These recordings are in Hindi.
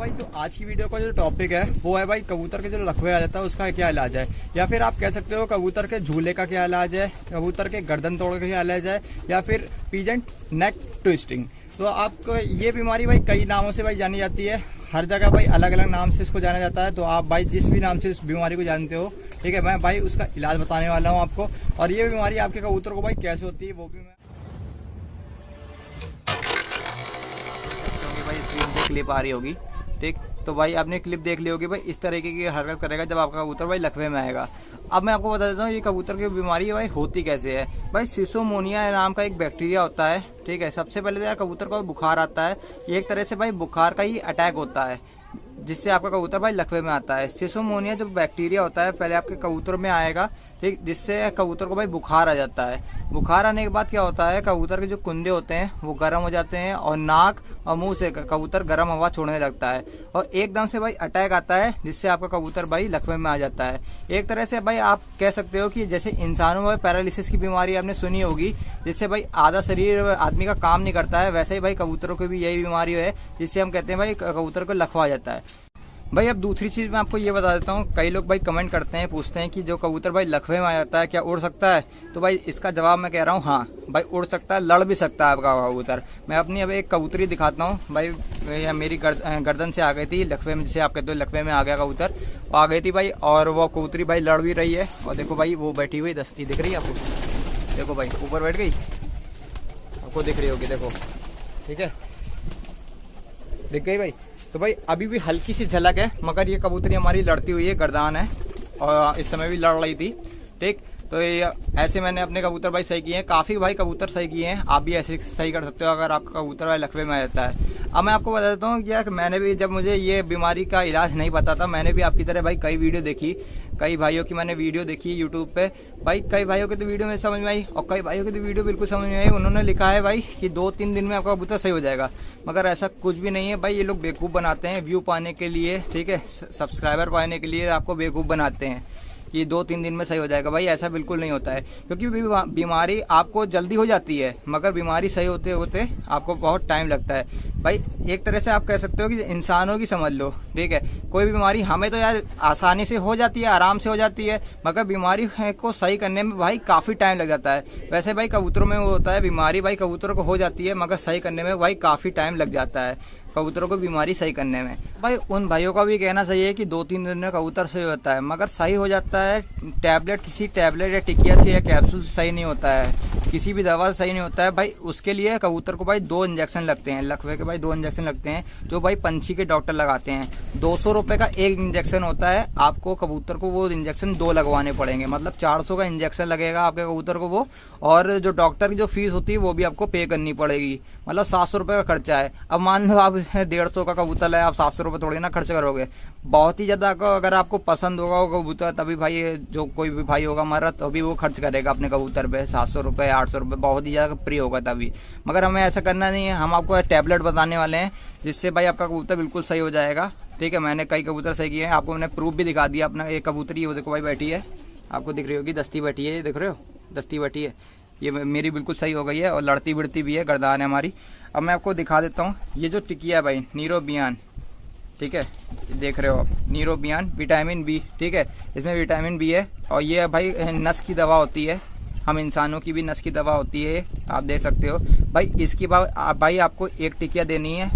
भाई जो आज की वीडियो का जो टॉपिक है वो है भाई कबूतर के जो लखवे आ जाता है उसका क्या इलाज है, या फिर आप कह सकते हो कबूतर के झूले का क्या इलाज है, कबूतर के गर्दन तोड़ का क्या इलाज है, या फिर पीजेंट नेक ट्विस्टिंग। तो आपको ये बीमारी भाई कई नामों से भाई जानी जाती है, हर जगह भाई अलग अलग नाम से इसको जाना जाता है। तो आप भाई जिस भी नाम से इस बीमारी को जानते हो, ठीक है, मैं भाई उसका इलाज बताने वाला हूँ आपको। और ये बीमारी आपके कबूतर को भाई कैसे होती है वो भी मैं भाई स्क्रीन पे क्लिप आ रही होगी, ठीक। तो भाई आपने क्लिप देख ली होगी, भाई इस तरीके की हरकत करेगा जब आपका कबूतर भाई लकवे में आएगा। अब मैं आपको बता देता हूँ ये कबूतर की बीमारी भाई होती कैसे है। भाई सिसोमोनिया नाम का एक बैक्टीरिया होता है, ठीक है। सबसे पहले तो यार कबूतर को बुखार आता है, ये एक तरह से भाई बुखार का ही अटैक होता है जिससे आपका कबूतर भाई लकवे में आता है। सिसोमोनिया जो बैक्टीरिया होता है पहले आपके कबूतर में आएगा, ठीक, जिससे कबूतर को भाई बुखार आ जाता है। बुखार आने के बाद क्या होता है, कबूतर के जो कुंडे होते हैं वो गर्म हो जाते हैं और नाक और मुंह से कबूतर गर्म हवा छोड़ने लगता है और एकदम से भाई अटैक आता है जिससे आपका कबूतर भाई लकवे में आ जाता है। एक तरह से भाई आप कह सकते हो कि जैसे इंसानों में पैरालिसिस की बीमारी आपने सुनी होगी, जिससे भाई आधा शरीर आदमी का काम नहीं करता है, वैसे ही भाई कबूतरों की भी यही बीमारी है जिससे हम कहते हैं भाई कबूतर को लकवा आ जाता है। भाई अब दूसरी चीज़ मैं आपको ये बता देता हूँ, कई लोग भाई कमेंट करते हैं, पूछते हैं कि जो कबूतर भाई लकवे में आ जाता है क्या उड़ सकता है। तो भाई इसका जवाब मैं कह रहा हूँ हाँ भाई उड़ सकता है, लड़ भी सकता है आपका कबूतर। मैं अपनी अब एक कबूतरी दिखाता हूँ भाई, मेरी गर्दन से आ गई थी लकवे में, जिसे आप कहते हो लकवे में आ गया कबूतर, वो आ गई थी भाई। और वो कबूतरी भाई लड़ भी रही है और देखो भाई वो बैठी हुई दस्ती दिख रही है आपको, देखो भाई ऊपर बैठ गई, आपको दिख रही होगी, देखो ठीक है, दिख गई भाई। तो भाई अभी भी हल्की सी झलक है, मगर ये कबूतरी हमारी लड़ती हुई है, गर्दान है और इस समय भी लड़ रही थी, ठीक। तो ये ऐसे मैंने अपने कबूतर भाई सही किए हैं, काफ़ी भाई कबूतर सही किए हैं, आप भी ऐसे सही कर सकते हो अगर आपका कबूतर भाई लकवे में आ जाता है। अब मैं आपको बता देता हूँ कि यार मैंने भी, जब मुझे ये बीमारी का इलाज नहीं पता था, मैंने भी आपकी तरह भाई कई वीडियो देखी, कई भाइयों की मैंने वीडियो देखी यूट्यूब पे। भाई कई भाइयों की तो वीडियो में समझ में आई और कई भाइयों की तो वीडियो बिल्कुल समझ में आई। उन्होंने लिखा है भाई कि 2-3 दिन में आपका कबूतर सही हो जाएगा, मगर ऐसा कुछ भी नहीं है भाई। ये लोग बेवकूफ़ बनाते हैं व्यू पाने के लिए, ठीक है, सब्सक्राइबर पाने के लिए आपको बेवकूफ़ बनाते हैं कि 2-3 दिन में सही हो जाएगा। भाई ऐसा बिल्कुल नहीं होता है, क्योंकि बीमारी आपको जल्दी हो जाती है मगर बीमारी सही होते होते आपको बहुत टाइम लगता है। भाई एक तरह से आप कह सकते हो कि इंसानों की समझ लो, ठीक है, कोई भी बीमारी हमें तो यार आसानी से हो जाती है, आराम से हो जाती है, मगर बीमारी को सही करने में भाई काफ़ी टाइम लग जाता है। वैसे भाई कबूतरों में वो होता है, बीमारी भाई कबूतरों को हो जाती है मगर सही करने में भाई काफ़ी टाइम लग जाता है कबूतरों को बीमारी सही करने में। भाई उन भाइयों का भी कहना सही है कि 2-3 दिन में कबूतर सही होता है, मगर सही हो जाता है टैबलेट, किसी टैबलेट या टिकिया से या कैप्सूल से सही नहीं होता है, किसी भी दवा से सही नहीं होता है। भाई उसके लिए कबूतर को भाई 2 इंजेक्शन लगते हैं, लकवे के भाई 2 इंजेक्शन लगते हैं जो भाई पंछी के डॉक्टर लगाते हैं। 200 रुपये का एक इंजेक्शन होता है, आपको कबूतर को वो इंजेक्शन 2 लगवाने पड़ेंगे, मतलब 400 का इंजेक्शन लगेगा आपके कबूतर को वो। और जो डॉक्टर की जो फीस होती है वो भी आपको पे करनी पड़ेगी, मतलब 700 रुपये का खर्चा है। अब मान लो आप 150 का कबूतर है, आप 700 रुपये थोड़ी ना खर्च करोगे, बहुत ही ज़्यादा अगर आपको पसंद होगा वो कबूतर तभी भाई जो कोई भी भाई होगा हमारा तभी वो खर्च करेगा अपने कबूतर पे 700 रुपये 800 रुपये, बहुत ही ज़्यादा प्रिय होगा तभी। मगर हमें ऐसा करना नहीं है, हम आपको टैबलेट बताने वाले हैं जिससे भाई आपका कबूतर बिल्कुल सही हो जाएगा, ठीक है। मैंने कई कबूतर सही किए हैं, आपको मैंने प्रूफ भी दिखा दिया। अपना एक कबूतरी वो देखो भाई बैठी है, आपको दिख रही होगी, दस्ती बैठी है, ये देख रहे हो दस्ती बैठी है, ये मेरी बिल्कुल सही हो गई है और लड़ती बिड़ती भी है, गर्दान है हमारी। अब मैं आपको दिखा देता हूँ, ये जो टिकिया है भाई नीरोबियान, ठीक है, देख रहे हो आप नीरोबियान, विटामिन बी, ठीक है, इसमें विटामिन बी है और ये भाई नस की दवा होती है, हम इंसानों की भी नस की दवा होती है, आप देख सकते हो। भाई इसकी भाई आपको एक टिकिया देनी है,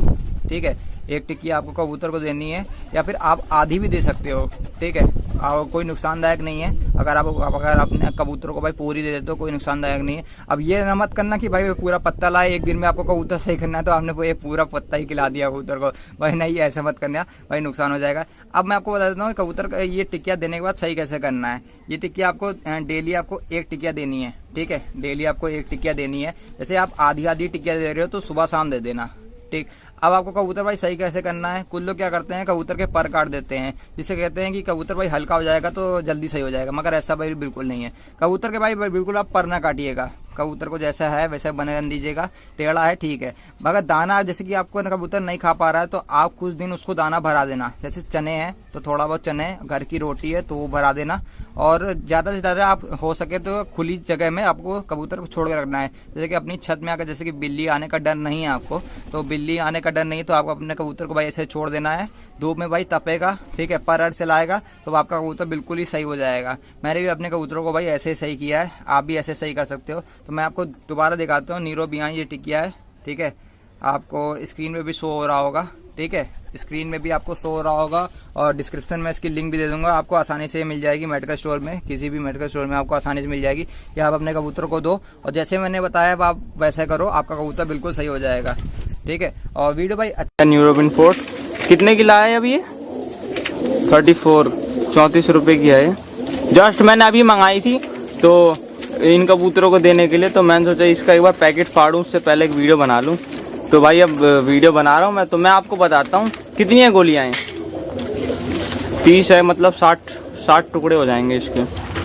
ठीक है, एक टिकिया आपको कबूतर को देनी है, या फिर आप आधी भी दे सकते हो, ठीक है, और कोई नुकसानदायक नहीं है। अगर अपने कबूतरों को भाई पूरी दे देते हो कोई नुकसानदायक नहीं है। अब ये न मत करना कि भाई पूरा पत्ता लाए, एक दिन में आपको कबूतर सही करना है तो आपने एक पूरा पत्ता ही खिला दिया कबूतर को, भाई नहीं, ऐसा मत करना भाई, नुकसान हो जाएगा। अब मैं आपको बता देता हूँ कबूतर का ये टिकिया देने के बाद सही कैसे करना है। ये टिकिया आपको डेली आपको एक टिकिया देनी है, ठीक है, डेली आपको एक टिकिया देनी है। जैसे आप आधी आधी टिकिया दे रहे हो तो सुबह शाम दे देना, ठीक। अब आपको कबूतर भाई सही कैसे करना है, कुछ लोग क्या करते हैं कबूतर के पर काट देते हैं, जिससे कहते हैं कि कबूतर भाई हल्का हो जाएगा तो जल्दी सही हो जाएगा, मगर ऐसा भाई बिल्कुल नहीं है। कबूतर के भाई बिल्कुल आप पर ना काटिएगा, कबूतर को जैसा है वैसा बने रहने दीजिएगा। टेढ़ा है ठीक है, मगर दाना जैसे कि आपको कबूतर नहीं खा पा रहा है तो आप कुछ दिन उसको दाना भरा देना। जैसे चने हैं तो थोड़ा बहुत चने, घर की रोटी है तो वो भरा देना। और ज़्यादा से ज़्यादा आप हो सके तो खुली जगह में आपको कबूतर को छोड़ के रखना है। जैसे कि अपनी छत में आकर, जैसे कि बिल्ली आने का डर नहीं है आपको, तो बिल्ली आने का डर नहीं तो आपको अपने कबूतर को भाई ऐसे छोड़ देना है। धूप में भाई तपेगा, ठीक है, पर चलाएगा तो आपका कबूतर बिल्कुल ही सही हो जाएगा। मैंने भी अपने कबूतरों को भाई ऐसे सही किया है, आप भी ऐसे सही कर सकते हो। तो मैं आपको दोबारा दिखाता हूँ। नीरो बियान ये टिकिया है, ठीक है, आपको स्क्रीन पे भी शो हो रहा होगा, ठीक है, स्क्रीन में भी आपको शो हो रहा होगा। और डिस्क्रिप्शन में इसकी लिंक भी दे दूंगा, आपको आसानी से मिल जाएगी मेडिकल स्टोर में, किसी भी मेडिकल स्टोर में आपको आसानी से मिल जाएगी। या आप अपने कबूतर को दो और जैसे मैंने बताया आप वैसे करो, आपका कबूतर बिल्कुल सही हो जाएगा, ठीक है। और वीडियो भाई अच्छा। न्यूरोबिन पोर्ट कितने की लाया है अभी ये? 34 रुपये की है। जस्ट मैंने अभी मंगाई थी तो इन कबूतरों को देने के लिए, तो मैंने सोचा इसका एक बार पैकेट फाड़ूं उससे पहले एक वीडियो बना लूं। तो भाई अब वीडियो बना रहा हूं मैं, तो मैं आपको बताता हूं कितनी है गोलियां हैं। 30 है, मतलब 60 टुकड़े हो जाएंगे इसके।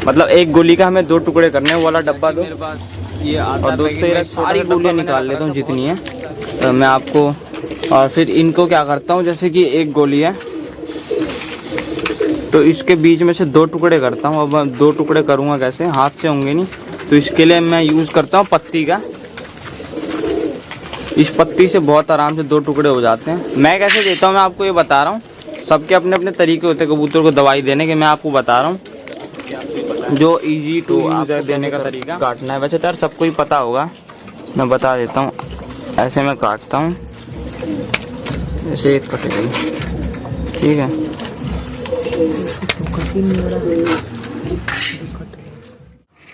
मतलब एक गोली का हमें 2 टुकड़े करने, वो वाला डब्बा दो। ये और दोस्तों ये सारी गोलियां निकाल लेता हूँ जितनी है तो मैं आपको। और फिर इनको क्या करता हूँ, जैसे कि एक गोली है तो इसके बीच में से 2 टुकड़े करता हूँ। अब मैं 2 टुकड़े करूँगा कैसे, हाथ से होंगे नहीं, तो इसके लिए मैं यूज़ करता हूँ पत्ती का। इस पत्ती से बहुत आराम से 2 टुकड़े हो जाते हैं। मैं कैसे देता हूँ मैं आपको ये बता रहा हूँ, सबके अपने अपने तरीके होते हैं कबूतर को दवाई देने के। मैं आपको बता रहा हूँ जो इजी टू यूज़र देने का तरीका। काटना है वैसे तो यार सबको ही पता होगा, मैं बता देता हूँ। ऐसे मैं काटता हूँ, ऐसे एक कटेगी, ठीक है।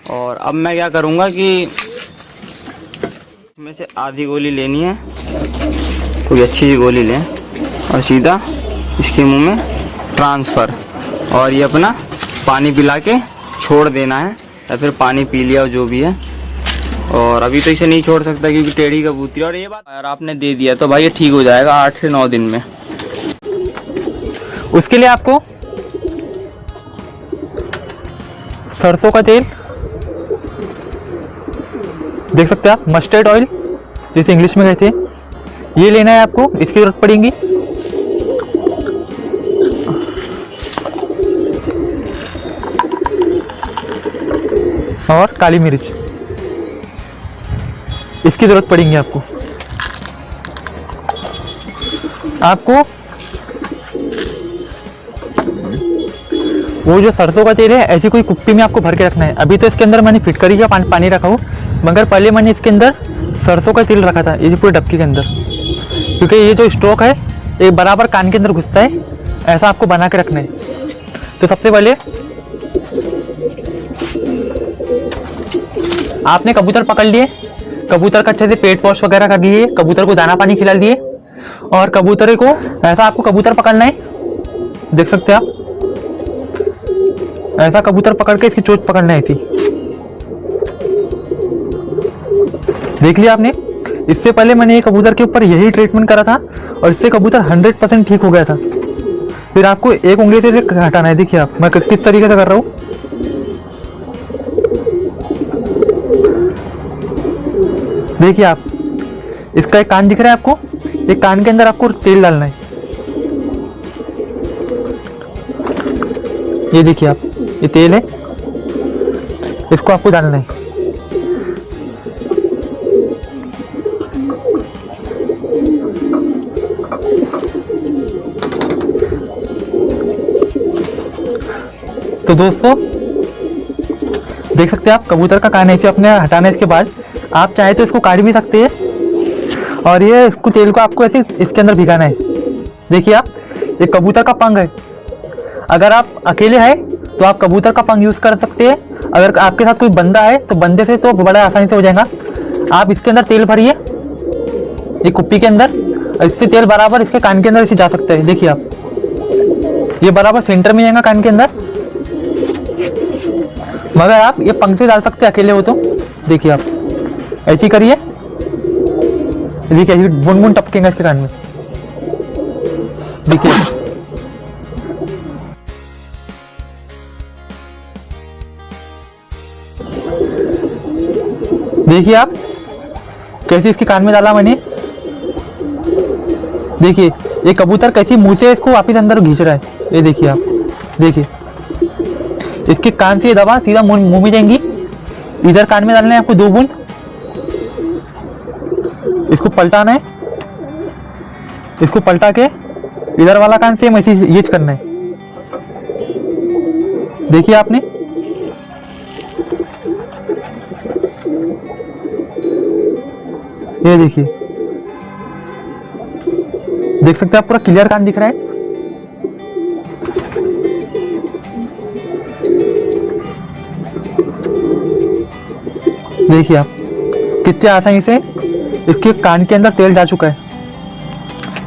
और अब मैं क्या करूँगा कि इसमें से आधी गोली लेनी है, कोई अच्छी सी गोली लें और सीधा इसके मुंह में ट्रांसफ़र, और ये अपना पानी पिला के छोड़ देना है, या फिर पानी पी लिया जो भी है। और अभी तो इसे नहीं छोड़ सकता क्योंकि टेढ़ी कबूतरी। और ये बात यार आपने दे दिया तो भाई ये ठीक हो जाएगा 8 से 9 दिन में। उसके लिए आपको सरसों का तेल, देख सकते हैं आप, मस्टर्ड ऑयल जिसे इंग्लिश में कहते हैं, ये लेना है आपको, इसकी जरूरत पड़ेगी। और काली मिर्च, इसकी जरूरत पड़ेगी आपको। वो जो सरसों का तेल है ऐसी कोई कुप्पी में आपको भर के रखना है। अभी तो इसके अंदर मैंने फिटकरी का पानी रखा हूँ, मगर पहले मैंने इसके अंदर सरसों का तेल रखा था, ये पूरे डब्बे के अंदर, क्योंकि ये जो स्टॉक है ये बराबर कान के अंदर घुसता है, ऐसा आपको बना के रखना है। तो सबसे पहले आपने कबूतर पकड़ लिए, कबूतर का अच्छे से पेट वॉश वगैरह कर लिए, कबूतर को दाना पानी खिला दिए, और कबूतर को ऐसा आपको कबूतर पकड़ना है, देख सकते हैं आप, ऐसा कबूतर पकड़ के इसकी चोंच पकड़ना है थी। देख लिया आपने। इससे पहले मैंने ये कबूतर के ऊपर यही ट्रीटमेंट करा था और इससे कबूतर 100% ठीक हो गया था। फिर आपको एक उंगली से हटाना है, देखिए आप मैं किस तरीके से कर रहा हूँ। देखिए आप, इसका एक कान दिख रहा है आपको, एक कान के अंदर आपको तेल डालना है, ये देखिए आप, ये तेल है, इसको आपको डालना है। तो दोस्तों देख सकते हैं आप, कबूतर का कान ऐसे अपने हटाना है। इसके बाद आप चाहे तो इसको काट भी सकते हैं, और ये इसको तेल को आपको ऐसे इसके अंदर भिगाना है। देखिए आप, ये कबूतर का पंख है। अगर आप अकेले हैं तो आप कबूतर का पंख यूज़ कर सकते हैं, अगर आपके साथ कोई बंदा है तो बंदे से तो बड़ा आसानी से हो जाएगा। आप इसके अंदर तेल भरिए, ये कुप्पी के अंदर, इससे तेल बराबर इसके कान के अंदर इसे जा सकता है। देखिए आप, ये बराबर सेंटर में जाएगा कान के अंदर, मगर आप ये पंख से डाल सकते हैं अकेले हो तो। देखिए आप ऐसी करिए, देखिए ऐसी बूंद बूंद टपकेगा इसके कान में, देखिए। देखिए आप कैसे इसके कान में डाला मैंने। देखिए ये कबूतर कैसे मुंह से इसको वापिस अंदर खींच रहा है। ये देखिए आप, देखिए इसके कान से ये दवा सीधा मुंह में जाएंगी। इधर कान में डालना है आपको 2 बूंद, इसको पलटाना है, इसको पलटा के इधर वाला कान सेम ऐसे ये करना है। देखिए आपने, ये देखिए, देख सकते हैं आप पूरा क्लियर कान दिख रहा है। देखिए आप कितने आसानी से इसके कान के अंदर तेल जा चुका है।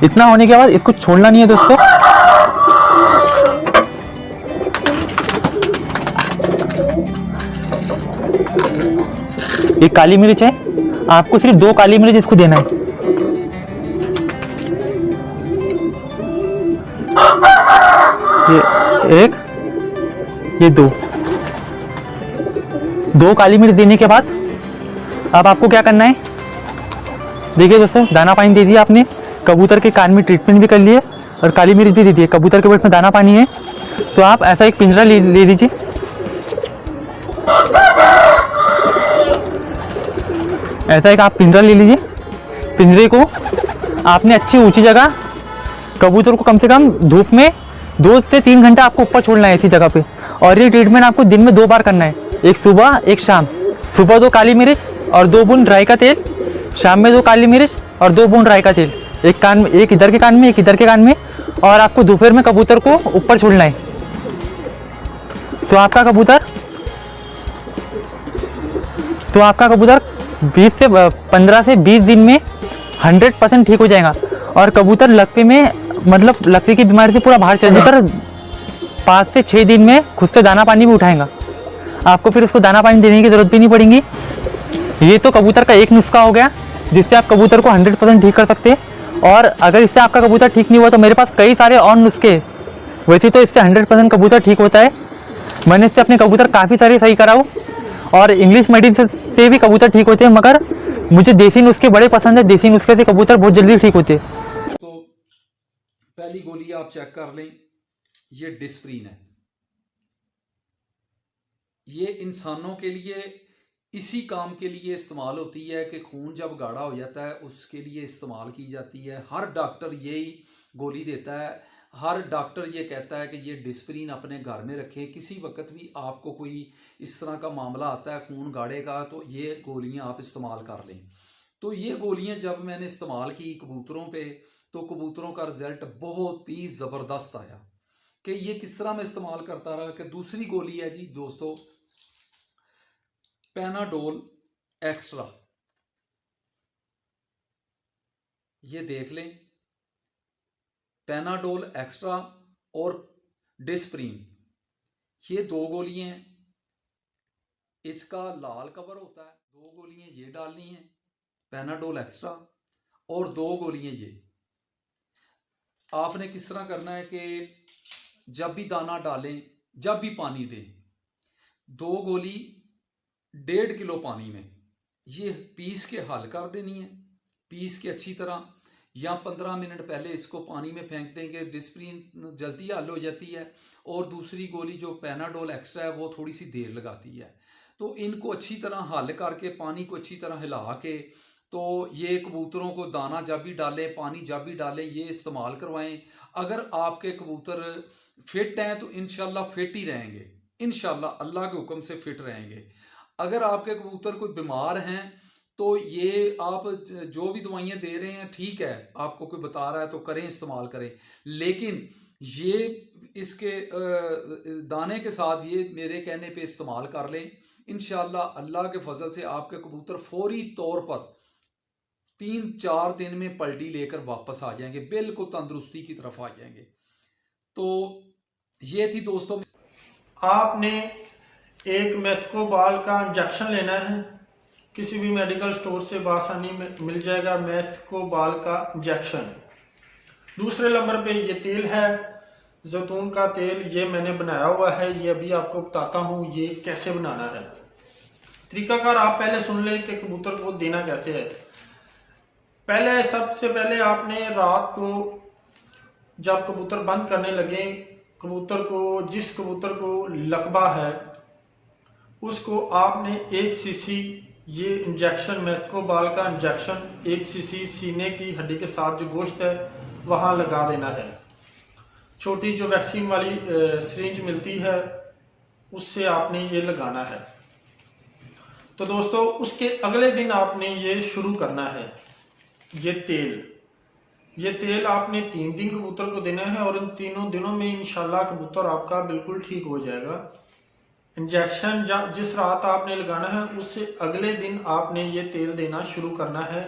इतना होने के बाद इसको छोड़ना नहीं है दोस्तों। एक काली मिर्च है, आपको सिर्फ 2 काली मिर्च इसको देना है। ये 1, ये 2 काली मिर्च देने के बाद अब आपको क्या करना है। देखिए दोस्तों, दाना पानी दे दिया आपने, कबूतर के कान में ट्रीटमेंट भी कर लिए और काली मिर्च भी दे दी है। कबूतर के पेट में दाना पानी है, तो आप ऐसा एक पिंजरा ले लीजिए। ऐसा एक आप पिंजरा ले लीजिए। पिंजरे को आपने अच्छी ऊंची जगह, कबूतर को कम से कम धूप में 2 से 3 घंटा आपको ऊपर छोड़ना है ऐसी जगह पे। और ये ट्रीटमेंट आपको दिन में 2 बार करना है, एक सुबह एक शाम। सुबह 2 काली मिर्च और 2 बूंद राई का तेल, शाम में 2 काली मिर्च और 2 बूंद राई का तेल। एक कान में, एक इधर के कान में, एक इधर के कान में। और आपको दोपहर में कबूतर को ऊपर छोड़ना है। तो आपका कबूतर 15 से 20 दिन में 100% ठीक हो जाएगा। और कबूतर लकवे में, मतलब लकवे की बीमारी से पूरा बाहर चल जाएगा। 5 से 6 दिन में खुद से दाना पानी भी उठाएगा। आपको फिर उसको दाना पानी देने की जरूरत भी नहीं पड़ेगी। ये तो कबूतर का एक नुस्खा हो गया जिससे आप कबूतर को 100% ठीक कर सकते हैं। और अगर इससे आपका कबूतर ठीक नहीं हुआ तो मेरे पास कई सारे और नुस्खे। वैसे तो इससे 100% कबूतर ठीक होता है। मैंने इससे अपने कबूतर काफ़ी सारे सही कराऊँ और इंग्लिश मेडिसिन से भी कबूतर ठीक होते हैं, मगर मुझे देसी नुस्खे बड़े पसंद है। देसी नुस्खे से कबूतर बहुत जल्दी ठीक होते हैं। तो पहली गोली आप चेक कर लें, ये डिस्प्रीन है। ये इंसानों के लिए इसी काम के लिए इस्तेमाल होती है कि खून जब गाढ़ा हो जाता है उसके लिए इस्तेमाल की जाती है। हर डॉक्टर यही गोली देता है। हर डॉक्टर ये कहता है कि ये डिस्प्रीन अपने घर में रखें। किसी वक्त भी आपको कोई इस तरह का मामला आता है खून गाढ़े का, तो ये गोलियां आप इस्तेमाल कर लें। तो ये गोलियां जब मैंने इस्तेमाल की कबूतरों पे, तो कबूतरों का रिजल्ट बहुत ही ज़बरदस्त आया। कि ये किस तरह मैं इस्तेमाल करता रहा कि दूसरी गोली है जी दोस्तों, पैनाडोल एक्स्ट्रा। ये देख लें, पैनाडोल एक्स्ट्रा और डिस्प्रीन, ये 2 गोलियां हैं। इसका लाल कवर होता है। 2 गोलियां ये डालनी है, पैनाडोल एक्स्ट्रा, और 2 गोलियां ये। आपने किस तरह करना है कि जब भी दाना डालें, जब भी पानी दें, 2 गोली 1.5 किलो पानी में ये पीस के हल कर देनी है। पीस के अच्छी तरह, या 15 मिनट पहले इसको पानी में फेंक देंगे, डिस्प्रीन जल्दी हल हो जाती है। और दूसरी गोली जो पैनाडोल एक्स्ट्रा है वो थोड़ी सी देर लगाती है। तो इनको अच्छी तरह हल करके, पानी को अच्छी तरह हिला के, तो ये कबूतरों को दाना जब भी डालें, पानी जब भी डालें, ये इस्तेमाल करवाएं। अगर आपके कबूतर फिट हैं तो इंशाल्लाह फिट ही रहेंगे, इंशाल्लाह अल्लाह के हुक्म से फिट रहेंगे। अगर आपके कबूतर कोई बीमार हैं तो ये आप जो भी दवाइयाँ दे रहे हैं ठीक है, आपको कोई बता रहा है तो करें, इस्तेमाल करें। लेकिन ये इसके दाने के साथ ये मेरे कहने पे इस्तेमाल कर लें। इंशाल्लाह अल्लाह के फजल से आपके कबूतर फौरी तौर पर 3-4 दिन में पलटी लेकर वापस आ जाएंगे, बिल्कुल तंदुरुस्ती की तरफ आ जाएंगे। तो ये थी दोस्तों, आपने एक मैथकोबाल का इंजेक्शन लेना है। किसी भी मेडिकल स्टोर से आसानी में मिल जाएगा मैथकोबाल का इंजेक्शन। दूसरे नंबर पे ये तेल है, जैतून का तेल। ये मैंने बनाया हुआ है, ये अभी आपको बताता हूँ ये कैसे बनाना है। तरीकाकार आप पहले सुन लें कि कबूतर को देना कैसे है। पहले सबसे पहले आपने रात को जब कबूतर बंद करने लगे, कबूतर को जिस कबूतर को लकवा है उसको आपने 1 सीसी ये इंजेक्शन मैथकोबाल का इंजेक्शन 1 सीसी सीने की हड्डी के साथ जो गोश्त है वहाँ लगा देना है। छोटी जो वैक्सीन वाली सिरिंज मिलती है उससे आपने ये लगाना है। तो दोस्तों उसके अगले दिन आपने ये शुरू करना है। ये तेल आपने 3 दिन कबूतर को देना है और इन 3 दिनों में इंशाल्लाह कबूतर आपका बिल्कुल ठीक हो जाएगा। इंजेक्शन जिस रात आपने लगाना है उससे अगले दिन आपने ये तेल देना शुरू करना है।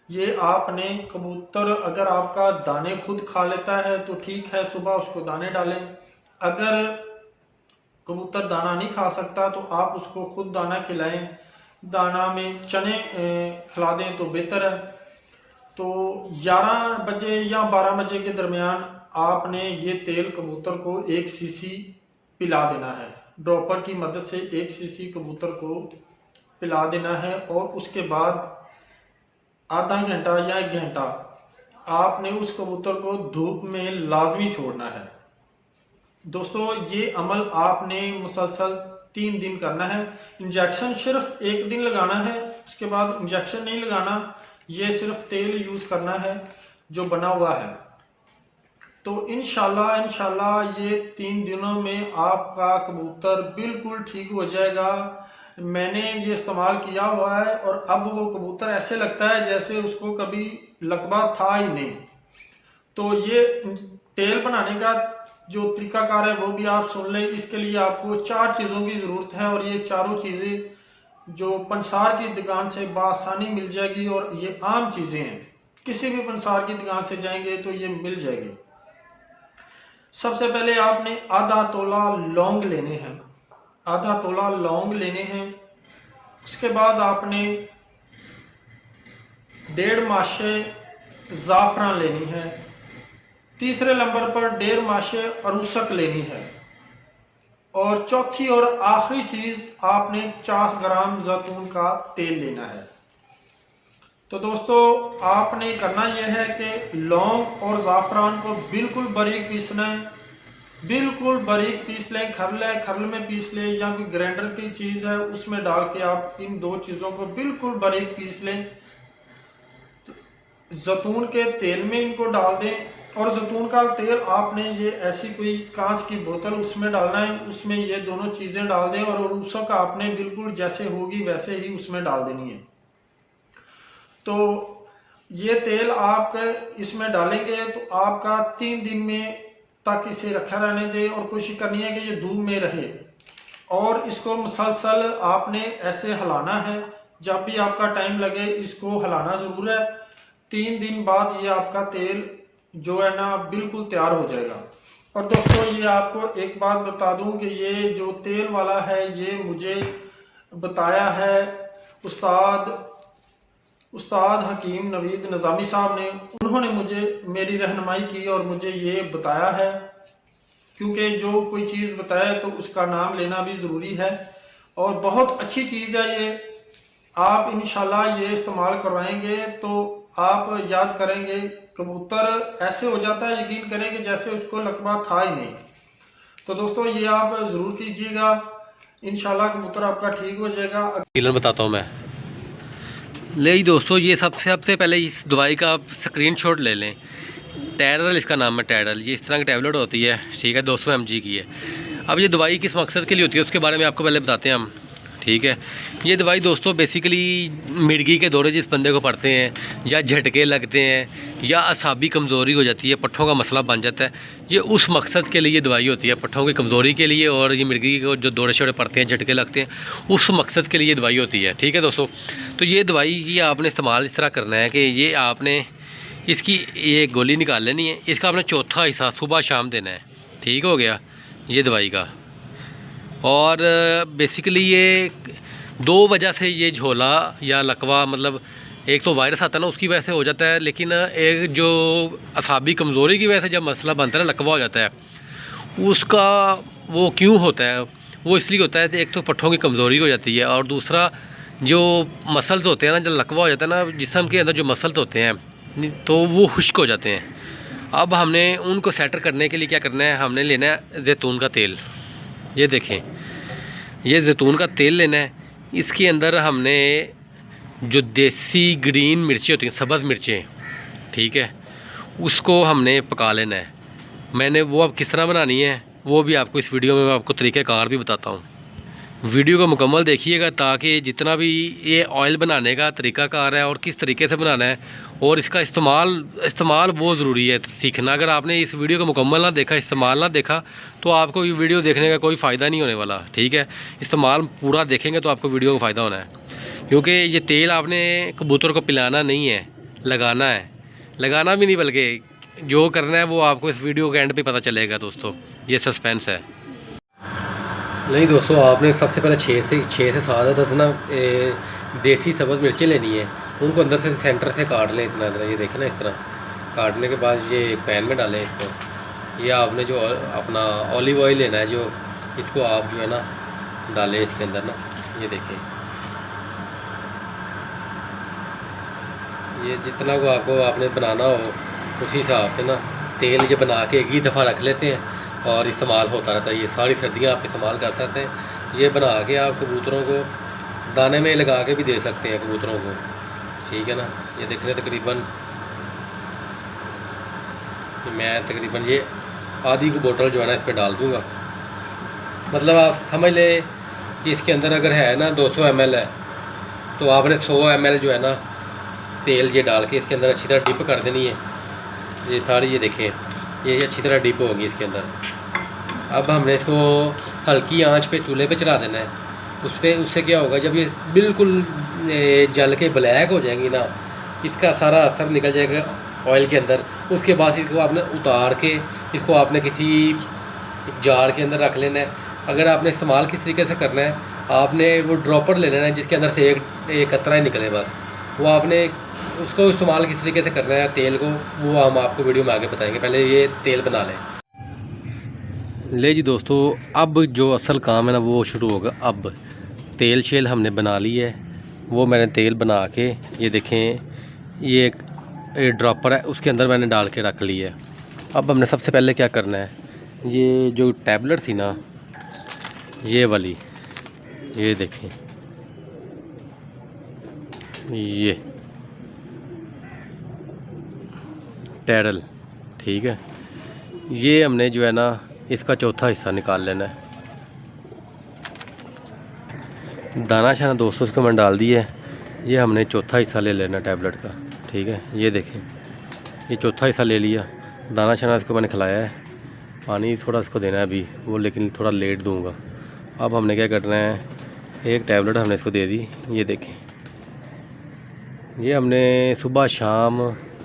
ये आपने कबूतर अगर आपका दाने खुद खा लेता है तो ठीक है, सुबह उसको दाने डालें। अगर कबूतर दाना नहीं खा सकता तो आप उसको खुद दाना खिलाएं, दाना में चने खिला दें तो बेहतर है। तो 11 बजे या 12 बजे के दरमियान आपने ये तेल कबूतर को 1 सीसी पिला देना है। ड्रॉपर की मदद से 1 सीसी कबूतर को पिला देना है और उसके बाद आधा घंटा या 1 घंटा आपने उस कबूतर को धूप में लाजमी छोड़ना है। दोस्तों ये अमल आपने मुसलसल 3 दिन करना है। इंजेक्शन सिर्फ 1 दिन लगाना है, उसके बाद इंजेक्शन नहीं लगाना, ये सिर्फ तेल यूज करना है जो बना हुआ है। तो इंशाल्लाह ये 3 दिनों में आपका कबूतर बिल्कुल ठीक हो जाएगा। मैंने ये इस्तेमाल किया हुआ है और अब वो कबूतर ऐसे लगता है जैसे उसको कभी लकवा था ही नहीं। तो ये तेल बनाने का जो तरीकाकार है वो भी आप सुन लें। इसके लिए आपको 4 चीज़ों की ज़रूरत है और ये चारों चीज़ें जो पंसार की दुकान से बआसानी मिल जाएगी और ये आम चीज़ें हैं, किसी भी पंसार की दुकान से जाएंगे तो ये मिल जाएगी। सबसे पहले आपने आधा तोला लौंग लेने हैं, आधा तोला लौंग लेने हैं। उसके बाद आपने 1.5 माशे ज़ाफ़रान लेनी है। तीसरे नंबर पर 1.5 माशे अरूसक लेनी है और चौथी और आखिरी चीज आपने 50 ग्राम जैतून का तेल लेना है। तो दोस्तों आपने करना यह है कि लौंग और ज़ाफ़रान को बिल्कुल बारीक पीसना है, बिल्कुल बारीक पीस लें। खरल में पीस लें या कोई ग्राइंडर की चीज़ है उसमें डाल के आप इन 2 चीज़ों को बिल्कुल बारीक पीस लें। जैतून के तेल में इनको डाल दें और जैतून का तेल आपने ये ऐसी कोई कांच की बोतल उसमें डालना है, उसमें ये दोनों चीज़ें डाल दें और अरूसक आपने बिल्कुल जैसे होगी वैसे ही उसमें डाल देनी है। तो ये तेल आप इसमें डालेंगे तो आपका 3 दिन में तक इसे रखा रहने दें और कोशिश करनी है कि ये धूप में रहे और इसको मुसलसल आपने ऐसे हिलाना है। जब भी आपका टाइम लगे इसको हिलाना ज़रूर है। 3 दिन बाद ये आपका तेल जो है ना बिल्कुल तैयार हो जाएगा। और दोस्तों ये आपको एक बात बता दूं कि ये जो तेल वाला है ये मुझे बताया है उस्ताद हकीम नवीद निज़ामी साहब ने। उन्होंने मुझे मेरी रहनुमाई की और मुझे ये बताया है, क्योंकि जो कोई चीज़ बताए तो उसका नाम लेना भी ज़रूरी है और बहुत अच्छी चीज़ है ये। आप इंशाल्लाह ये इस्तेमाल करवाएंगे तो आप याद करेंगे कबूतर ऐसे हो जाता है, यकीन करें कि जैसे उसको लकवा था ही नहीं। तो दोस्तों ये आप ज़रूर कीजिएगा, इंशाल्लाह कबूतर आपका ठीक हो जाएगा। बताता हूँ मैं ले जी दोस्तों, ये सबसे पहले इस दवाई का आप स्क्रीनशॉट ले लें। टैडल इसका नाम है, टैडल। ये इस तरह की टैबलेट होती है, ठीक है, 200 mg की है। अब ये दवाई किस मकसद के लिए होती है उसके बारे में आपको पहले बताते हैं हम, ठीक है। ये दवाई दोस्तों बेसिकली मिर्गी के दौरे जिस बंदे को पड़ते हैं या झटके लगते हैं या असाबी कमज़ोरी हो जाती है, पट्ठों का मसला बन जाता है, ये उस मकसद के लिए ये दवाई होती है, पट्ठों की कमज़ोरी के लिए और ये मिर्गी को जो दौरे शौरे पड़ते हैं, झटके लगते हैं, उस मकसद के लिए ये दवाई होती है, ठीक है दोस्तों। तो ये दवाई की आपने इस्तेमाल इस तरह करना है कि ये आपने इसकी ये गोली निकाल लेनी है, इसका आपने चौथा हिस्सा सुबह शाम देना है, ठीक हो गया ये दवाई का। और बेसिकली ये 2 वजह से ये झोला या लकवा, मतलब एक तो वायरस आता है ना उसकी वजह से हो जाता है, लेकिन एक जो असाबी कमज़ोरी की वजह से जब मसला बनता है ना, लकवा हो जाता है, उसका वो क्यों होता है, वो इसलिए होता है कि एक तो पट्ठों की कमज़ोरी हो जाती है और दूसरा जो मसल्स होते हैं ना, जो लकवा हो जाता है ना जिस्म के अंदर, जो मसल्स होते हैं तो वो खुश्क हो जाते हैं। अब हमने उनको सेटर करने के लिए क्या करना है, हमने लेना है जैतून का तेल। ये देखें, ये जैतून का तेल लेना है। इसके अंदर हमने जो देसी ग्रीन मिर्ची होती हैं, सब्ज़ मिर्चें, ठीक है, उसको हमने पका लेना है। मैंने वो अब किस तरह बनानी है वो भी आपको इस वीडियो में मैं आपको तरीक़ाकार भी बताता हूँ। वीडियो को मुकम्मल देखिएगा ताकि जितना भी ये ऑयल बनाने का तरीक़ाकार है और किस तरीके से बनाना है और इसका इस्तेमाल बहुत ज़रूरी है सीखना। अगर आपने इस वीडियो को मुकम्मल ना देखा, इस्तेमाल ना देखा, तो आपको ये वीडियो देखने का कोई फ़ायदा नहीं होने वाला, ठीक है। इस्तेमाल पूरा देखेंगे तो आपको वीडियो का फ़ायदा होना है, क्योंकि ये तेल आपने कबूतर को पिलाना नहीं है, लगाना है। लगाना भी नहीं, बल्कि जो करना है वो आपको इस वीडियो के एंड पे पता चलेगा दोस्तों, ये सस्पेंस है। नहीं दोस्तों, आपने सबसे पहले 6 से 7 ना देसी सब्ज़ मिर्चें लेनी है। उनको अंदर से सेंटर से काट लें, इतना ये देखें ना, इस तरह काटने के बाद ये पैन में डालें इसको। ये आपने जो अपना ऑलिव ऑयल लेना है, जो इसको आप जो है ना डालें इसके अंदर ना, ये देखें, ये जितना को आपको आपने बनाना हो उसी हिसाब से ना तेल ये बना के एक ही दफ़ा रख लेते हैं और इस्तेमाल होता रहता है। ये सारी सर्दियाँ आप इस्तेमाल कर सकते हैं। ये बना के आप कबूतरों को दाने में लगा के भी दे सकते हैं कबूतरों को, ठीक है ना। ये देखने तकरीबन मैं तकरीबन ये आधी की बोतल जो है ना इस पर डाल दूँगा। मतलब आप समझ ले कि इसके अंदर अगर है ना 200 ml है, तो आपने 100 ml जो है ना तेल ये डाल के इसके अंदर अच्छी तरह डिप कर देनी है। ये सारी ये देखें, ये अच्छी तरह डिप होगी इसके अंदर। अब हमने इसको हल्की आंच पे चूल्हे पे चला देना है। उससे क्या होगा, जब ये बिल्कुल जल के ब्लैक हो जाएंगी ना, इसका सारा असर निकल जाएगा ऑयल के अंदर। उसके बाद इसको आपने उतार के इसको आपने किसी जार के अंदर रख लेना है। अगर आपने इस्तेमाल किस तरीके से करना है, आपने वो ड्रॉपर ले लेना है जिसके अंदर से एक कतरा ही निकले बस। वो आपने उसको इस्तेमाल किस तरीके से करना है तेल को, वो हम आपको वीडियो में आगे बताएंगे। पहले ये तेल बना लें। ले जी दोस्तों, अब जो असल काम है ना वो शुरू होगा। अब तेल शेल हमने बना ली है, वो मैंने तेल बना के ये देखें, ये एक ड्रॉपर है उसके अंदर मैंने डाल के रख ली है। अब हमने सबसे पहले क्या करना है, ये जो टैबलेट थी ना, ये वाली, ये देखें, ये टैरल, ठीक है। ये हमने जो है ना इसका चौथा हिस्सा निकाल लेना है। दाना शाना दोस्तों उसको मैंने डाल दी है। ये हमने चौथा हिस्सा ले लेना टैबलेट का, ठीक है। ये देखें, ये चौथा हिस्सा ले लिया। दाना शाना इसको मैंने खिलाया है, पानी थोड़ा इसको देना है अभी वो, लेकिन थोड़ा लेट दूंगा। अब हमने क्या करना है, एक टैबलेट हमने इसको दे दी। ये देखें, ये हमने सुबह शाम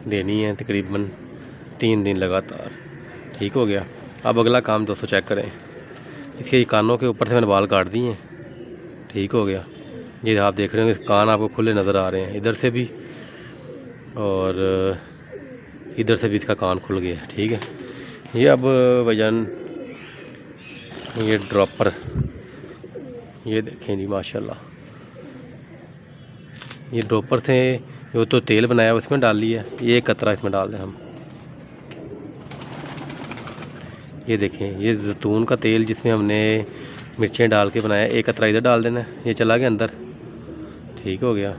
देनी है तकरीबन 3 दिन लगातार, ठीक हो गया। अब अगला काम दोस्तों चेक करें, इसके कानों के ऊपर से मैंने बाल काट दिए हैं, ठीक हो गया। ये आप देख रहे होंगे कान आपको खुले नज़र आ रहे हैं, इधर से भी और इधर से भी इसका कान खुल गया, ठीक है। ये अब वजन, ये ड्रॉपर, ये देखें जी माशाल्लाह, ये ड्रॉपर से जो तो तेल बनाया उसमें डाल लिया, ये कतरा इसमें डाल दें हम। ये देखें, ये जैतून का तेल जिसमें हमने मिर्चें डाल के बनाया, एक कतरा इधर डाल देना है, ये चला गया अंदर, ठीक हो गया।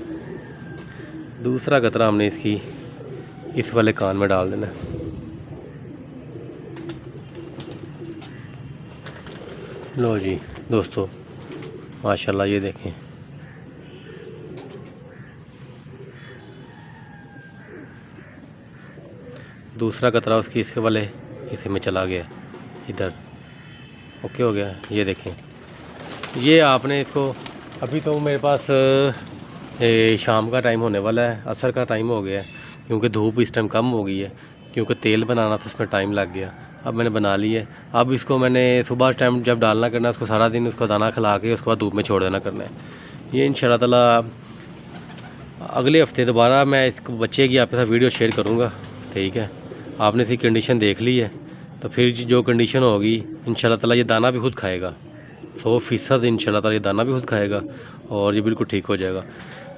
दूसरा कतरा हमने इसकी इस वाले कान में डाल देना है। लो जी दोस्तों माशाल्लाह, ये देखें, दूसरा कतरा उसकी इसके वाले हिस्से में चला गया इधर, ओके हो गया। ये देखें, ये आपने इसको, अभी तो मेरे पास शाम का टाइम होने वाला है, असर का टाइम हो गया है, क्योंकि धूप इस टाइम कम हो गई है, क्योंकि तेल बनाना था उसमें टाइम लग गया। अब मैंने बना ली है। अब इसको मैंने सुबह टाइम जब डालना करना है, उसको सारा दिन उसको दाना खिला के उसके बाद धूप में छोड़ देना करना है। ये इंशाल्लाह ताला अगले हफ्ते दोबारा मैं इस बच्चे की आपके साथ वीडियो शेयर करूँगा, ठीक है। आपने इसकी कंडीशन देख ली है, तो फिर जो कंडीशन होगी इंशाल्लाह ताला ये दाना भी खुद खाएगा, 100% इंशाल्लाह ताला ये दाना भी खुद खाएगा और ये बिल्कुल ठीक हो जाएगा।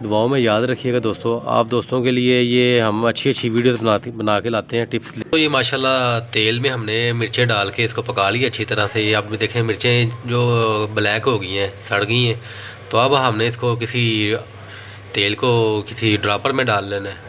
दुआओं में याद रखिएगा दोस्तों। आप दोस्तों के लिए ये हम अच्छी अच्छी वीडियोस बना के लाते हैं, टिप्स। तो ये माशाल्लाह तेल में हमने मिर्चें डाल के इसको पका लिया अच्छी तरह से। ये आप देखें मिर्चें जो ब्लैक हो गई हैं, सड़ गई हैं। तो अब हमने इसको किसी तेल को किसी ड्रॉपर में डाल लेना है